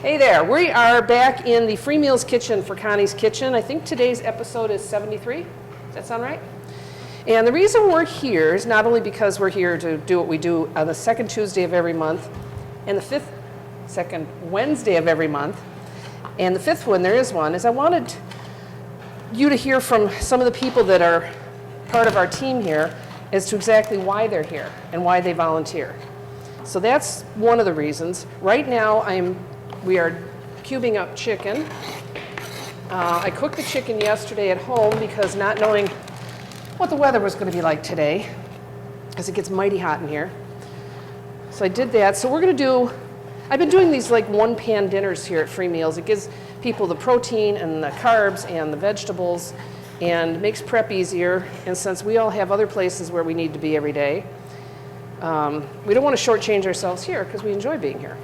Hey there, we are back in the Free Meals Kitchen for Connie's Kitchen. I think today's episode is 73. Does that sound right? And the reason we're here is not only because we're here to do what we do on the second Tuesday of every month, and the second Wednesday of every month, and the fifth one, there is one, is I wanted you to hear from some of the people that are part of our team here as to exactly why they're here and why they volunteer. So that's one of the reasons. Right now, we are cubing up chicken. I cooked the chicken yesterday at home because not knowing what the weather was going to be like today, because it gets mighty hot in here. So I did that. So we're going to do, I've been doing these like one-pan dinners here at Free Meals. It gives people the protein and the carbs and the vegetables and makes prep easier. And since we all have other places where we need to be every day, we don't want to shortchange ourselves here because we enjoy being here.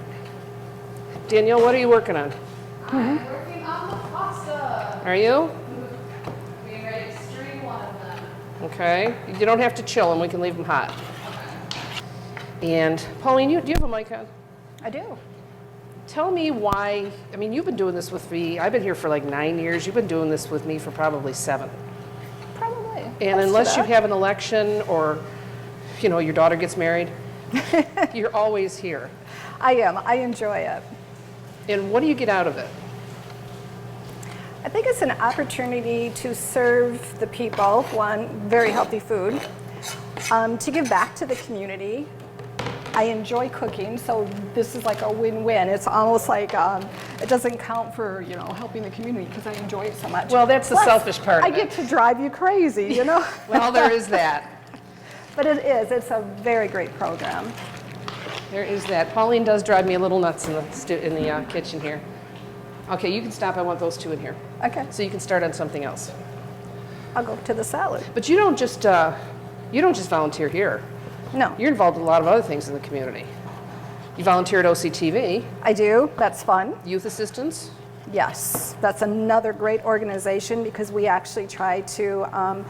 Danielle, what are you working on? I'm working on the pasta. Are you? Being ready to stream one of them. Okay. You don't have to chill them. We can leave them hot. Okay. And Pauline, do you have a mic on? I do. Tell me why, I mean, you've been doing this with me. I've been here for like 9 years. You've been doing this with me for probably 7. Probably. And unless you have an election or, you know, your daughter gets married, you're always here. I am. I enjoy it. And what do you get out of it? I think it's an opportunity to serve the people, one, very healthy food, to give back to the community. I enjoy cooking, so this is like a win-win. It's almost like it doesn't count for, you know, helping the community because I enjoy it so much. Well, that's the selfish part of I get to drive you crazy, you know? Well, there is that. But it is. It's a very great program. There is that. Pauline does drive me a little nuts in the kitchen here. Okay, you can stop. I want those two in here. Okay. So you can start on something else. I'll go to the salad. But you don't just volunteer here. No. You're involved in a lot of other things in the community. You volunteer at OCTV. I do. That's fun. Youth assistance. Yes, that's another great organization because we actually try to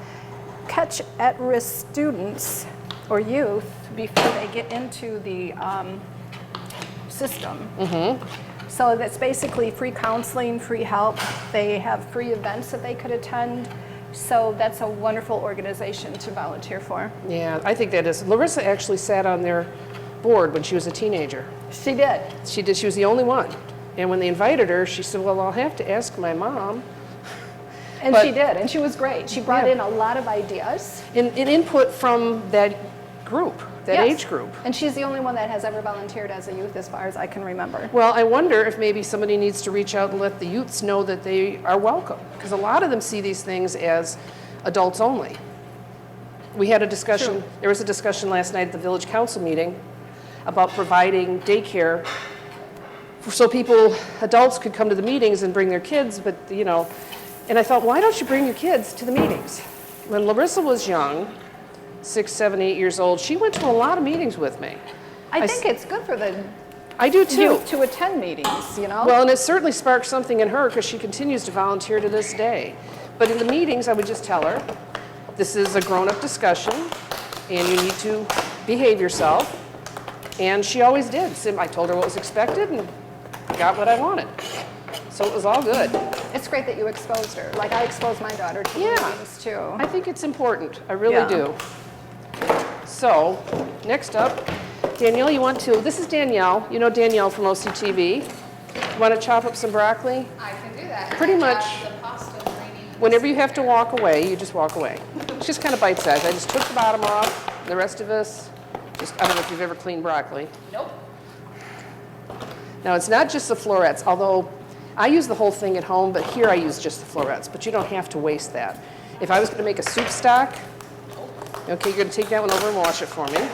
catch at-risk students or youth before they get into the system. Mm-hmm. So that's basically free counseling, free help. They have free events that they could attend. So that's a wonderful organization to volunteer for. Yeah, I think that is. Larissa actually sat on their board when she was a teenager. She did. She did. She was the only one. And when they invited her, she said, well, I'll have to ask my mom. And she did, and she was great. She brought in a lot of ideas. And input from that group, that age group. And she's the only one that has ever volunteered as a youth as far as I can remember. Well, I wonder if maybe somebody needs to reach out and let the youths know that they are welcome. Because a lot of them see these things as adults only. We had a discussion, there was a discussion last night at the village council meeting about providing daycare so adults could come to the meetings and bring their kids, but you know, and I thought, why don't you bring your kids to the meetings? When Larissa was young, 6, 7, 8 years old, she went to a lot of meetings with me. I think it's good for the I do too. youth to attend meetings, you know? Well, and it certainly sparked something in her because she continues to volunteer to this day. But in the meetings, I would just tell her, this is a grown-up discussion and you need to behave yourself. And she always did. So I told her what was expected and got what I wanted. So it was all good. It's great that you exposed her. Like I exposed my daughter to meetings too. I think it's important. I really do. So next up, Danielle, this is Danielle. You know Danielle from OCTV. You want to chop up some broccoli? I can do that. Pretty much. The pasta ready. Whenever you have to walk away, you just walk away. It's just kind of bite-sized. I just took the bottom off. The rest of us, I don't know if you've ever cleaned broccoli. Nope. Now, it's not just the florets, although I use the whole thing at home, but here I use just the florets, but you don't have to waste that. If I was going to make a soup stock, okay, you're going to take that one over and wash it for me.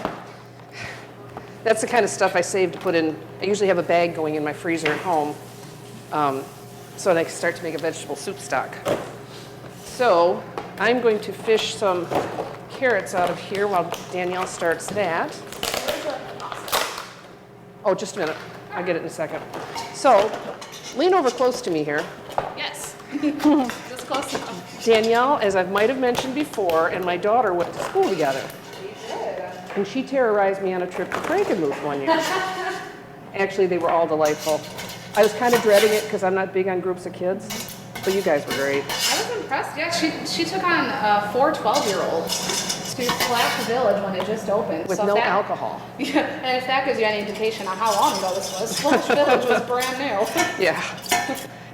That's the kind of stuff I save to put in. I usually have a bag going in my freezer at home, so that I can start to make a vegetable soup stock. So I'm going to fish some carrots out of here while Danielle starts that. Oh, just a minute. I'll get it in a second. So lean over close to me here. Yes. Just close enough. Danielle, as I might have mentioned before, and my daughter went to school together. And she terrorized me on a trip to Frankenmuth one year. Actually, they were all delightful. I was kind of dreading it because I'm not big on groups of kids, but you guys were great. I was impressed. Yeah, she took on 4 12-year-olds to Flash Village when it just opened. With So no that- alcohol. Yeah, and if that gives you any indication on how long ago this was, Flash Village was brand new. Yeah.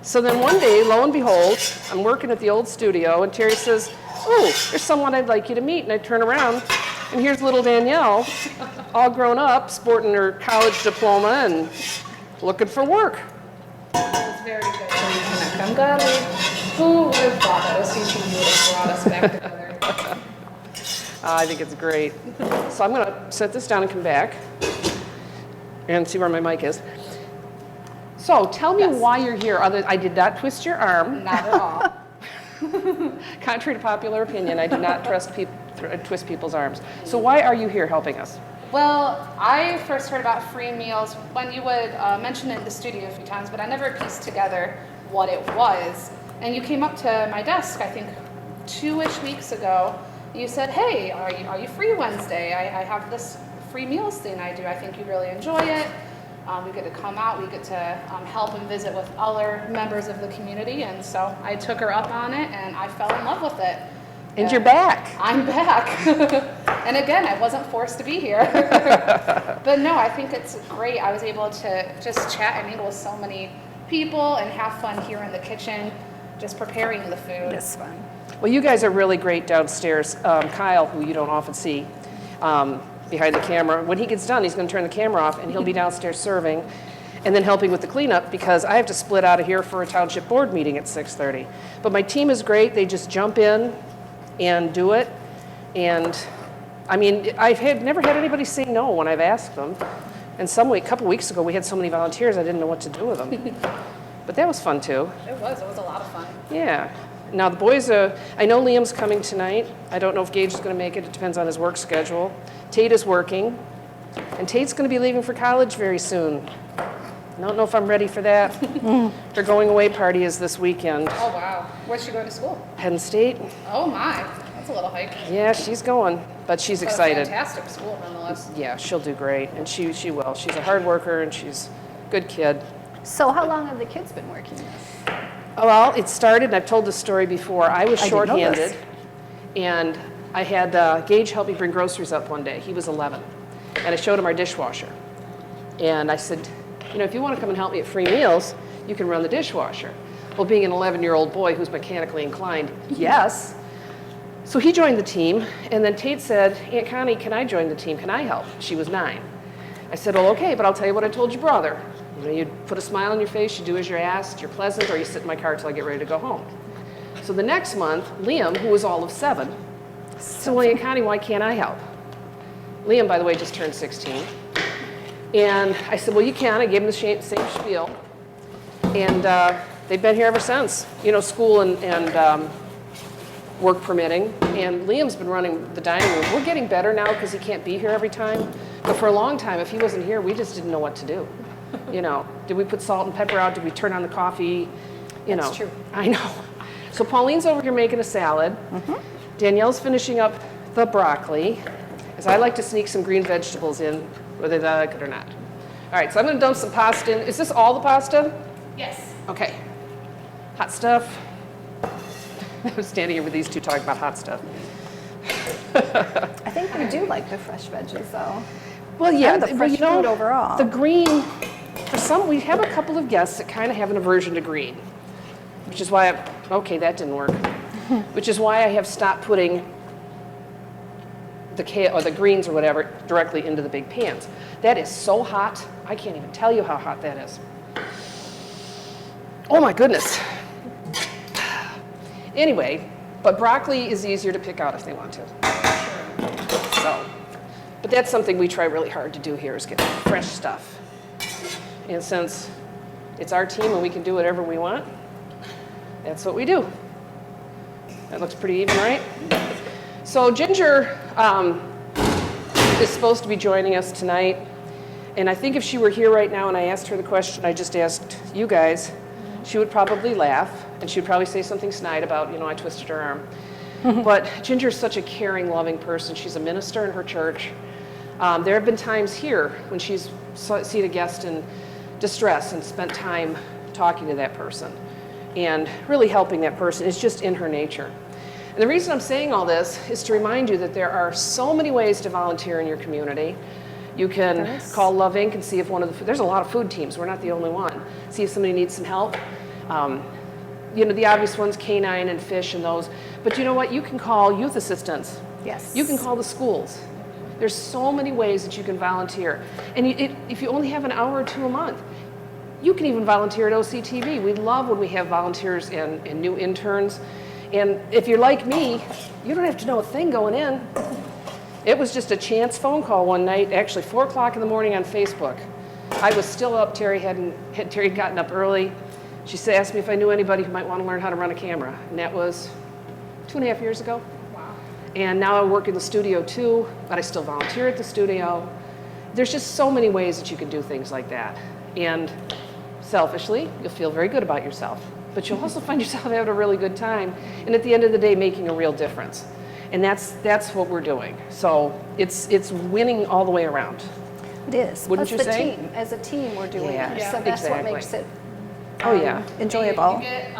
So then one day, lo and behold, I'm working at the old studio, and Terry says, "Oh, there's someone I'd like you to meet." And I turn around, and here's little Danielle, all grown up, sporting her college diploma and looking for work. It was very good to reconnect. I'm glad who would have thought that OCTV would have brought us back together. I think it's great. So I'm going to set this down and come back and see where my mic is. So tell me why you're here. I did not twist your arm. Not at all. Contrary to popular opinion, I do not twist people's arms. So why are you here helping us? Well, I first heard about free meals when you would mention it in the studio a few times, but I never pieced together what it was. And you came up to my desk, I think 2-ish weeks ago. You said, "Hey, are you free Wednesday? I have this free meals thing I do. I think you'd really enjoy it. We get to come out, we get to help and visit with other members of the community." And so I took her up on it, and I fell in love with it. And you're back. I'm back. And again, I wasn't forced to be here. But no, I think it's great. I was able to just chat and mingle with so many people and have fun here in the kitchen, just preparing the food. It's fun. Well, you guys are really great downstairs. Kyle, who you don't often see behind the camera, when he gets done, he's going to turn the camera off, and he'll be downstairs serving and then helping with the cleanup because I have to split out of here for a township board meeting at 6:30. But my team is great. They just jump in and do it. And I mean, I've never had anybody say no when I've asked them. And a couple weeks ago, we had so many volunteers, I didn't know what to do with them. But that was fun too. It was a lot of fun. Yeah. Now the boys, I know Liam's coming tonight. I don't know if Gage is going to make it. It depends on his work schedule. Tate is working. And Tate's going to be leaving for college very soon. I don't know if I'm ready for that. Their going away party is this weekend. Oh, wow. Where's she going to school? Penn State. Oh, my. That's a little hike. Yeah, she's going, but she's But a excited. fantastic school, nonetheless. Yeah, she'll do great, and she will. She's a hard worker, and she's a good kid. So how long have the kids been working this? Well, it started, and I've told this story before. I was I didn't know shorthanded, this. and I had Gage help me bring groceries up one day. He was 11, and I showed him our dishwasher. And I said, you know, if you want to come and help me at free meals, you can run the dishwasher. Well, being an 11-year-old boy who's mechanically inclined, yes. So he joined the team, and then Tate said, "Aunt Connie, can I join the team? Can I help?" She was 9. I said, "Well, okay, but I'll tell you what I told your brother. You know, you put a smile on your face, you do as you're asked, you're pleasant, or you sit in my car till I get ready to go home." So the next month, Liam, who was all of 7, said, "Well, Aunt Connie, why can't I help?" Liam, by the way, just turned 16. And I said, "Well, you can." I gave him the same spiel. And they've been here ever since, you know, school and work permitting. And Liam's been running the dining room. We're getting better now because he can't be here every time. But for a long time, if he wasn't here, we just didn't know what to do. You know, did we put salt and pepper out? Did we turn on the coffee? That's true. I know. So Pauline's over here making a salad. Danielle's finishing up the broccoli, as I like to sneak some green vegetables in, whether they like it or not. All right, so I'm going to dump some pasta in. Is this all the pasta? Yes. Okay. Hot stuff. I was standing here with these two talking about hot stuff. I think we do like the fresh veggies, though. Well, yeah, And the fresh food overall. The green, for some, we have a couple of guests that kind of have an aversion to green, which is why okay, that didn't work. Which is why I have stopped putting the kale or the greens or whatever directly into the big pans. That is so hot, I can't even tell you how hot that is. Oh my goodness. Anyway, but broccoli is easier to pick out if they want to. So, but that's something we try really hard to do here is get fresh stuff. And since it's our team and we can do whatever we want, that's what we do. That looks pretty even, right? So Ginger is supposed to be joining us tonight. And I think if she were here right now and I asked her the question I just asked you guys, she would probably laugh and she would probably say something snide about, you know, I twisted her arm. But Ginger's such a caring, loving person. She's a minister in her church. There have been times here when she's seen a guest and distress and spent time talking to that person and really helping that person. It's just in her nature. And the reason I'm saying all this is to remind you that there are so many ways to volunteer in your community. You can call Love Inc. and see if there's a lot of food teams, we're not the only one. See if somebody needs some help. You know, the obvious ones, canine and fish and those. But you know what, you can call youth assistants. Yes. You can call the schools. There's so many ways that you can volunteer. And if you only have an hour or two a month, you can even volunteer at OCTV. We love when we have volunteers and new interns. And if you're like me, you don't have to know a thing going in. It was just a chance phone call one night, actually 4 o'clock in the morning on Facebook. I was still up, Terry had gotten up early. She asked me if I knew anybody who might want to learn how to run a camera. And that was 2.5 years ago. Wow. And now I work in the studio too, but I still volunteer at the studio. There's just so many ways that you can do things like that. And selfishly, you'll feel very good about yourself, but you'll also find yourself having a really good time. And at the end of the day, making a real difference. And that's what we're doing. So it's winning all the way around. It is. Wouldn't Plus you the say? team. As a team, we're doing Yeah, it. So that's exactly. what makes it You enjoyable. get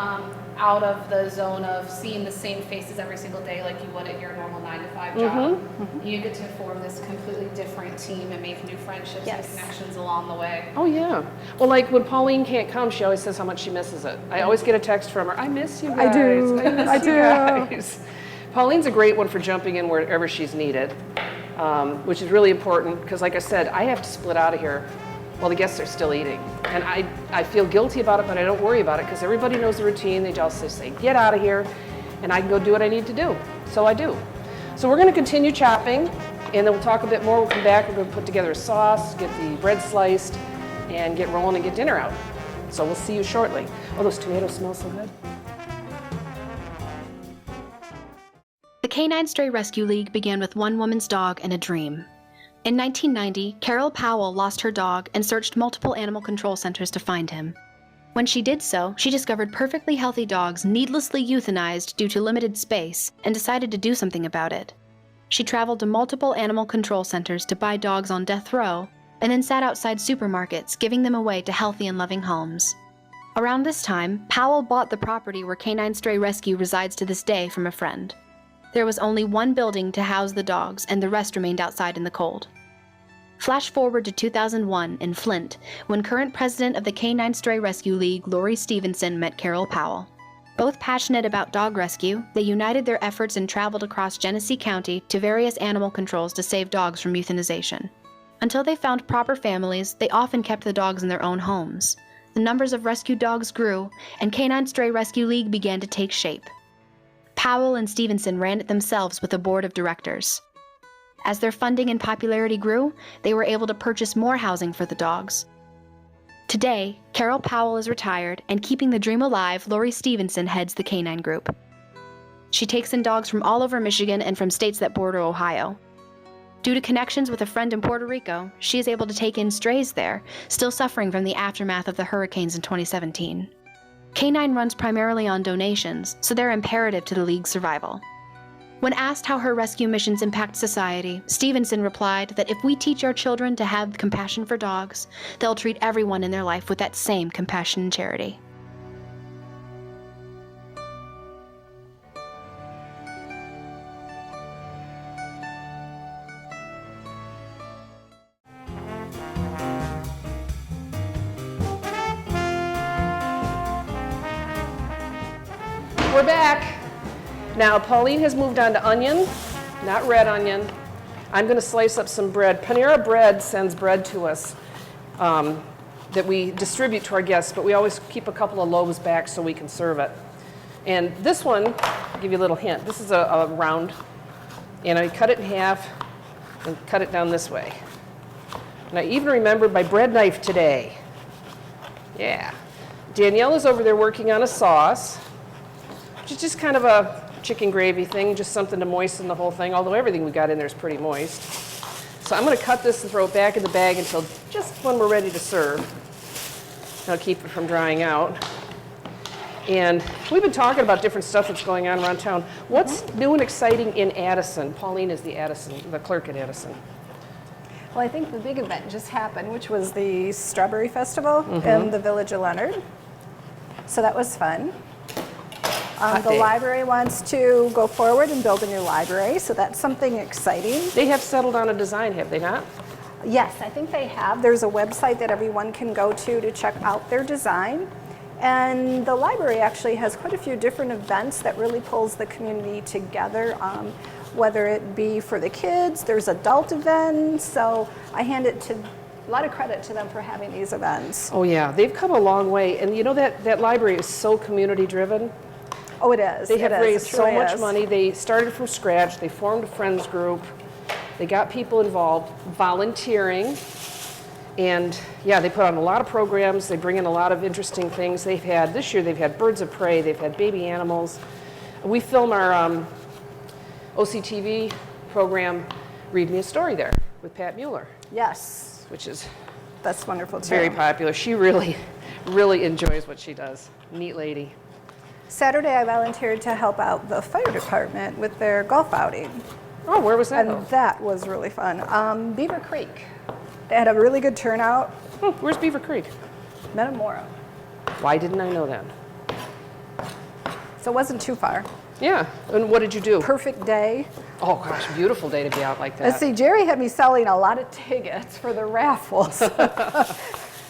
out of the zone of seeing the same faces every single day like you would at your normal 9-to-5 job. You get to form this completely different team and make new friendships Yes. and connections along the way. Oh yeah. Well, like when Pauline can't come, she always says how much she misses it. I always get a text from her, I miss you guys. I do. I miss you guys. Pauline's a great one for jumping in wherever she's needed, which is really important because like I said, I have to split out of here while the guests are still eating. And I feel guilty about it, but I don't worry about it because everybody knows the routine. They just say, get out of here, and I can go do what I need to do. So I do. So we're going to continue chopping, and then we'll talk a bit more. We'll come back, we're going to put together a sauce, get the bread sliced, and get rolling and get dinner out. So we'll see you shortly. Oh, those tomatoes smell so good. The Canine Stray Rescue League began with one woman's dog and a dream. In 1990, Carol Powell lost her dog and searched multiple animal control centers to find him. When she did so, she discovered perfectly healthy dogs needlessly euthanized due to limited space and decided to do something about it. She traveled to multiple animal control centers to buy dogs on death row and then sat outside supermarkets giving them away to healthy and loving homes. Around this time, Powell bought the property where Canine Stray Rescue resides to this day from a friend. There was only one building to house the dogs and the rest remained outside in the cold. Flash forward to 2001 in Flint, when current president of the Canine Stray Rescue League, Lori Stevenson, met Carol Powell. Both passionate about dog rescue, they united their efforts and traveled across Genesee County to various animal controls to save dogs from euthanization. Until they found proper families, they often kept the dogs in their own homes. The numbers of rescued dogs grew, and Canine Stray Rescue League began to take shape. Powell and Stevenson ran it themselves with a board of directors. As their funding and popularity grew, they were able to purchase more housing for the dogs. Today, Carol Powell is retired, and keeping the dream alive, Lori Stevenson heads the canine group. She takes in dogs from all over Michigan and from states that border Ohio. Due to connections with a friend in Puerto Rico, she is able to take in strays there, still suffering from the aftermath of the hurricanes in 2017. Canine runs primarily on donations, so they're imperative to the League's survival. When asked how her rescue missions impact society, Stevenson replied that if we teach our children to have compassion for dogs, they'll treat everyone in their life with that same compassion and charity. We're back. Now, Pauline has moved on to onion, not red onion. I'm going to slice up some bread. Panera Bread sends bread to us that we distribute to our guests, but we always keep a couple of loaves back so we can serve it. And this one, I'll give you a little hint. This is a round, and I cut it in half and cut it down this way. And I even remembered my bread knife today. Yeah. Danielle is over there working on a sauce, which is just kind of a chicken gravy thing, just something to moisten the whole thing, although everything we got in there is pretty moist. So I'm going to cut this and throw it back in the bag until just when we're ready to serve. I'll keep it from drying out. And we've been talking about different stuff that's going on around town. What's new and exciting in Addison? Pauline is the clerk at Addison. Well, I think the big event just happened, which was the Strawberry Festival in the Village of Leonard. So that was fun. The day. library wants to go forward and build a new library, so that's something exciting. They have settled on a design, have they not? Yes, I think they have. There's a website that everyone can go to check out their design. And the library actually has quite a few different events that really pulls the community together, whether it be for the kids, there's adult events, so I hand it to a lot of credit to them for having these events. Oh yeah, they've come a long way, and you know that library is so community driven. Oh, it is. They have It is. raised It so truly much is. money. They started from scratch. They formed a friends group. They got people involved, volunteering, and yeah, they put on a lot of programs. They bring in a lot of interesting things. This year they've had birds of prey. They've had baby animals. We film our OCTV program, Read Me a Story there with Pat Mueller, Yes, which is that's wonderful too. very popular. She really, really enjoys what she does. Neat lady. Saturday I volunteered to help out the fire department with their golf outing. Oh, where was that? And that was really fun. Beaver Creek. They had a really good turnout. Where's Beaver Creek? Metamora. Why didn't I know that? So it wasn't too far. Yeah, and what did you do? Perfect day. Oh gosh, beautiful day to be out like that. Let's see, Jerry had me selling a lot of tickets for the raffles.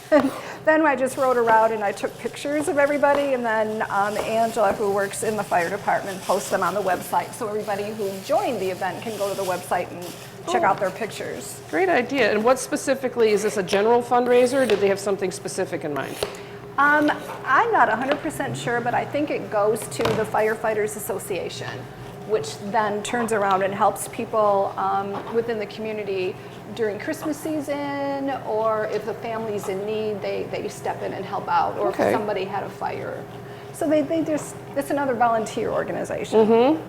And then I just rode around and I took pictures of everybody, and then Angela, who works in the fire department, posts them on the website, so everybody who joined the event can go to the website and check out their pictures. Great idea. And what specifically, is this a general fundraiser, or did they have something specific in mind? I'm not 100% sure, but I think it goes to the Firefighters Association, which then turns around and helps people within the community during Christmas season, or if a family's in need, they step in and help out, or Okay. if somebody had a fire. So it's another volunteer organization.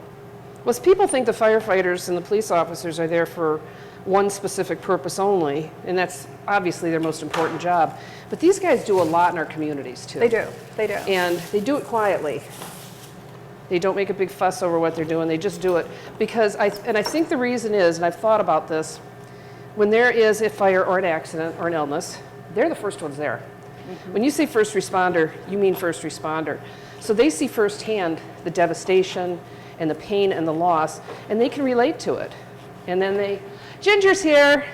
Well, people think the firefighters and the police officers are there for one specific purpose only, and that's obviously their most important job. But these guys do a lot in our communities too. They do. And they do it quietly. They don't make a big fuss over what they're doing. They just do it because I think the reason is, and I've thought about this, when there is a fire or an accident or an illness, they're the first ones there. When you say first responder, you mean first responder. So they see firsthand the devastation and the pain and the loss, and they can relate to it. And then Ginger's here.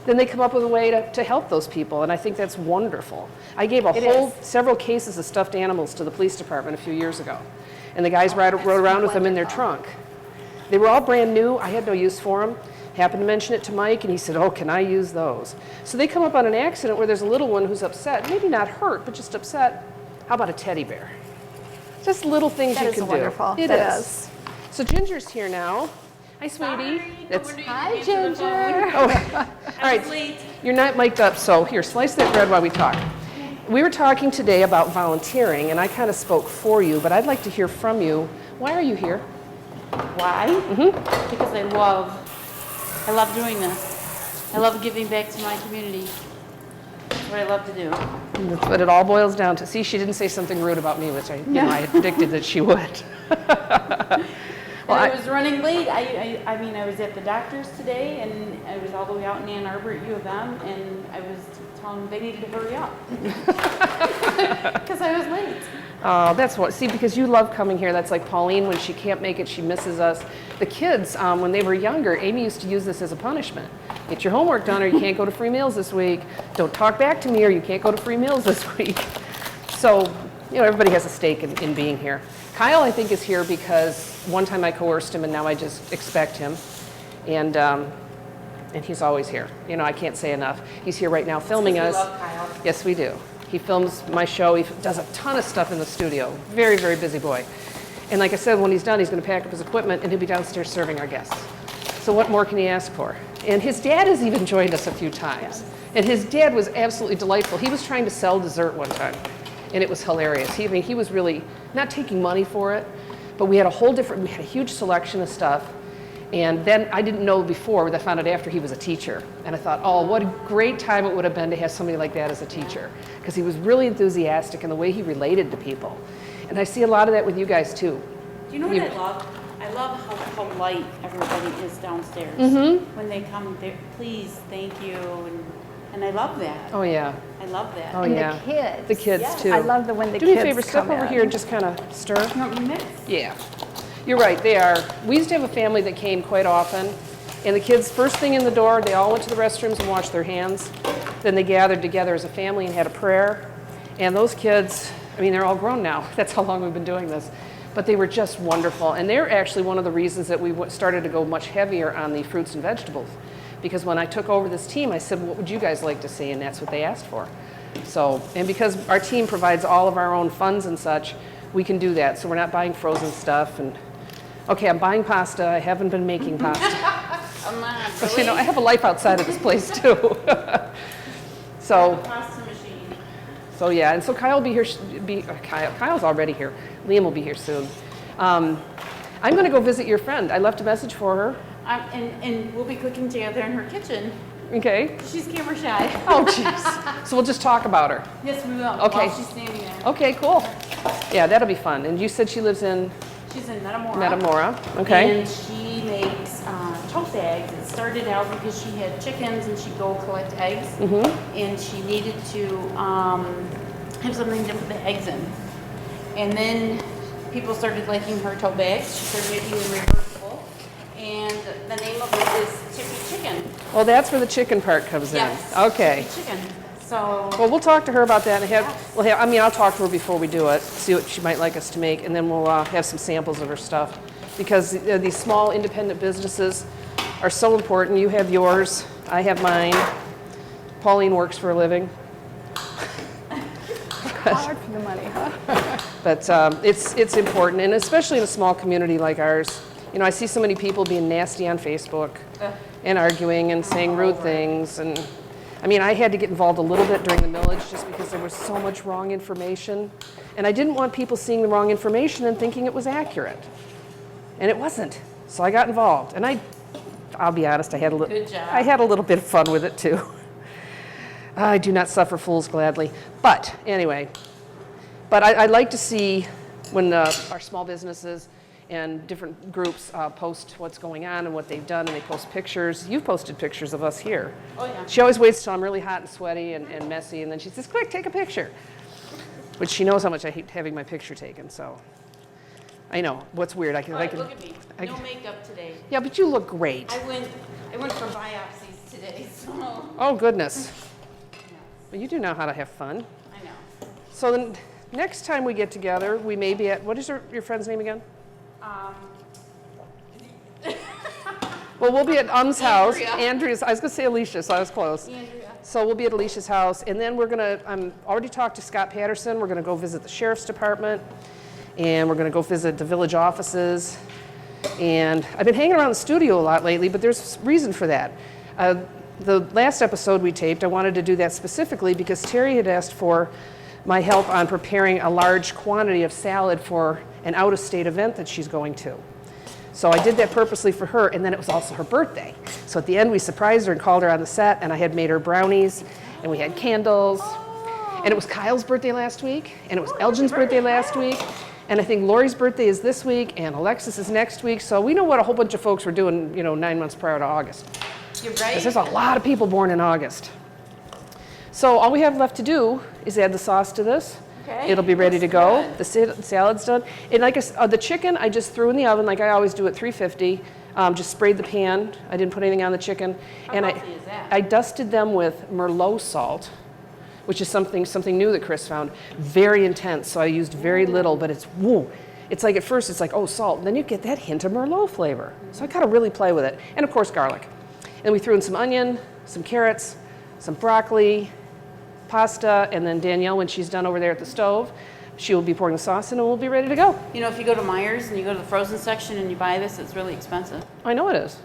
Then they come up with a way to help those people, and I think that's wonderful. I gave several cases of stuffed animals to the police department a few years ago, and the guys rode around with them in their trunk. They were all brand new. I had no use for them. Happened to mention it to Mike, and he said, "Oh, can I use those?" So they come up on an accident where there's a little one who's upset, maybe not hurt, but just upset. How about a teddy bear? Just little things That you is can do. wonderful. It That is. is. So Ginger's here now. Hi, sweetie. Hi, Ginger. All right. You're not mic'd up, so here, slice that bread while we talk. We were talking today about volunteering, and I kind of spoke for you, but I'd like to hear from you. Why are you here? Why? Because I love doing this. I love giving back to my community. That's what I love to do. That's what it all boils down to. See, she didn't say something rude about me, which I had predicted that she would. I was running late. I mean, I was at the doctor's today, and I was all the way out in Ann Arbor at U of M, and I was telling them they needed to hurry up because I was late. Oh, that's what. See, because you love coming here. That's like Pauline, when she can't make it, she misses us. The kids, when they were younger, Amy used to use this as a punishment. Get your homework done, or you can't go to free meals this week. Don't talk back to me, or you can't go to free meals this week. So, everybody has a stake in being here. Kyle, I think, is here because one time I coerced him, and now I just expect him. And he's always here. I can't say enough. He's here right now filming us. We love Kyle. Yes, we do. He films my show. He does a ton of stuff in the studio. Very, very busy boy. And like I said, when he's done, he's going to pack up his equipment, and he'll be downstairs serving our guests. So what more can he ask for? And his dad has even joined us a few times. And his dad was absolutely delightful. He was trying to sell dessert one time, and it was hilarious. He was really not taking money for it, but we had a huge selection of stuff. And then I didn't know before, but I found out after he was a teacher. And I thought, oh, what a great time it would have been to have somebody like that as a teacher. Because he was really enthusiastic in the way he related to people. And I see a lot of that with you guys too. Do you know what I love? I love how polite everybody is downstairs. When they come, they please, thank you, and I love that. Oh, yeah. I love that. Oh, And yeah. the kids. The kids, Yes. too. I love the when the Do kids me a favor, step come over in. here and just kind of stir. No, you mix. Yeah. You're right, they are. We used to have a family that came quite often, and the kids, first thing in the door, they all went to the restrooms and washed their hands. Then they gathered together as a family and had a prayer. And those kids, I mean, they're all grown now. That's how long we've been doing this. But they were just wonderful. And they're actually one of the reasons that we started to go much heavier on the fruits and vegetables. Because when I took over this team, I said, what would you guys like to see? And that's what they asked for. So, and because our team provides all of our own funds and such, we can do that. So we're not buying frozen stuff. And okay, I'm buying pasta. I haven't been making pasta. Come on, But, really? I have a life outside of this place too. So, Pasta machine. so yeah, and so Kyle will be here. Kyle's already here. Liam will be here soon. I'm going to go visit your friend. I left a message for her. And we'll be cooking together in her kitchen. Okay. She's camera shy. Oh, jeez. So we'll just talk about her. Yes, we will. Okay. While she's standing there. Okay, cool. Yeah, that'll be fun. And you said she lives in She's in Metamora. Metamora. Okay. And she makes tote bags. It started out because she had chickens and she'd go collect eggs. And she needed to have something to put the eggs in. And then people started liking her tote bags. She started making them reversible. And the name of it is Chippy Chicken. Well, that's where the chicken part comes Yes. in. Okay. Chippy Chicken. So Well, we'll talk to her about that. And I'll talk to her before we do it, see what she might like us to make, and then we'll have some samples of her stuff. Because these small independent businesses are so important. You have yours, I have mine. Pauline works for a living. Hard for the money, huh? But it's important, and especially in a small community like ours. I see so many people being nasty on Facebook and arguing and saying rude things. And I mean, I had to get involved a little bit during the millage just because there was so much wrong information. And I didn't want people seeing the wrong information and thinking it was accurate. And it wasn't. So I got involved. And I'll be honest, I had Good job. I had a little bit of fun with it too. I do not suffer fools gladly. But anyway, I'd like to see when our small businesses and different groups post what's going on and what they've done, and they post pictures. You've posted pictures of us here. Oh, yeah. She always waits till I'm really hot and sweaty and messy, and then she says, quick, take a picture. Which she knows how much I hate having my picture taken, so. I know, what's weird, I can. look at me. No makeup today. Yeah, but you look great. I went for biopsies today, so. Oh, goodness. Well, you do know how to have fun. I know. So then, next time we get together, we may be at, what is your friend's name again? Well, we'll be at house. Andrea's, I was going to say Alicia, so I was close. Andrea. So we'll be at Alicia's house, and then we're going to, already talked to Scott Patterson. We're going to go visit the sheriff's department, and we're going to go visit the village offices. And I've been hanging around the studio a lot lately, but there's reason for that. The last episode we taped, I wanted to do that specifically because Terry had asked for my help on preparing a large quantity of salad for an out-of-state event that she's going to. So I did that purposely for her, and then it was also her birthday. So at the end, we surprised her and called her on the set, and I had made her brownies, and we had candles. And it was Kyle's birthday last week, and it was Elgin's birthday last week, and I think Lori's birthday is this week, and Alexis is next week. So we know what a whole bunch of folks were doing, 9 months prior to August. You're Because right. there's a lot of people born in August. So all we have left to do is add the sauce to this. Okay. It'll be ready to Looks go. good. The salad's done. And like I said, the chicken I just threw in the oven like I always do at 350. Just sprayed the pan. I didn't put anything on the chicken. How And healthy is that? I dusted them with Merlot salt, which is something new that Chris found. Very intense, so I used very little, but it's woo. It's like at first it's like, oh, salt. And then you get that hint of Merlot flavor. So I gotta really play with it. And of course, garlic. And we threw in some onion, some carrots, some broccoli, pasta, and then Danielle, when she's done over there at the stove, she will be pouring the sauce in and we'll be ready to go. If you go to Meijer's and you go to the frozen section and you buy this, it's really expensive. I know it is.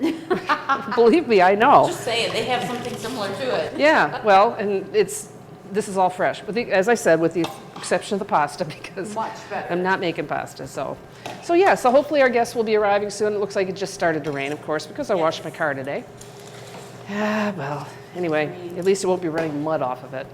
Believe me, I know. Just say it. They have something similar to it. Yeah, well, and this is all fresh. But as I said, with the exception of the pasta, because Much better. I'm not making pasta. So hopefully our guests will be arriving soon. It looks like it just started to rain, of course, because I washed my car today. Well, anyway, at least it won't be running mud off of it.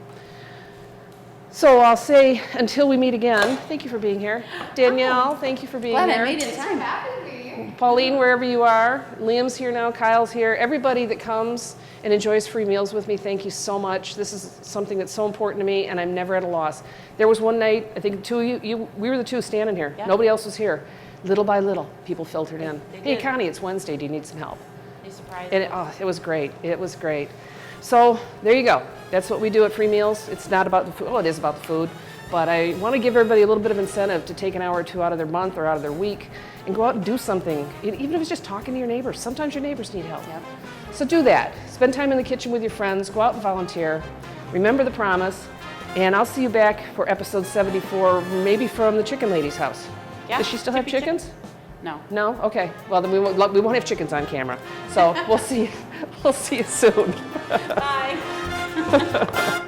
So I'll say until we meet again, thank you for being here. Danielle, thank you for being Glad here. I made it in time. Happy to be here. Pauline, wherever you are, Liam's here now, Kyle's here, everybody that comes and enjoys free meals with me, thank you so much. This is something that's so important to me, and I'm never at a loss. There was one night, I think two of you we were the two standing here. Yeah. Nobody else was here. Little by little, people filtered in. They Hey, did. Connie, it's Wednesday. Do you need some help? They surprised And us. it was great. It was great. So there you go. That's what we do at Free Meals. It's not about the food. Well, it is about the food. But I want to give everybody a little bit of incentive to take an hour or two out of their month or out of their week and go out and do something. Even if it's just talking to your neighbors. Sometimes your neighbors need help. Yep. So do that. Spend time in the kitchen with your friends. Go out and volunteer. Remember the promise. And I'll see you back for episode 74, maybe from the chicken lady's house. Yeah, Does she still have could be chickens? No. No? Okay. Well, then we won't have chickens on camera. So we'll see you soon. Bye.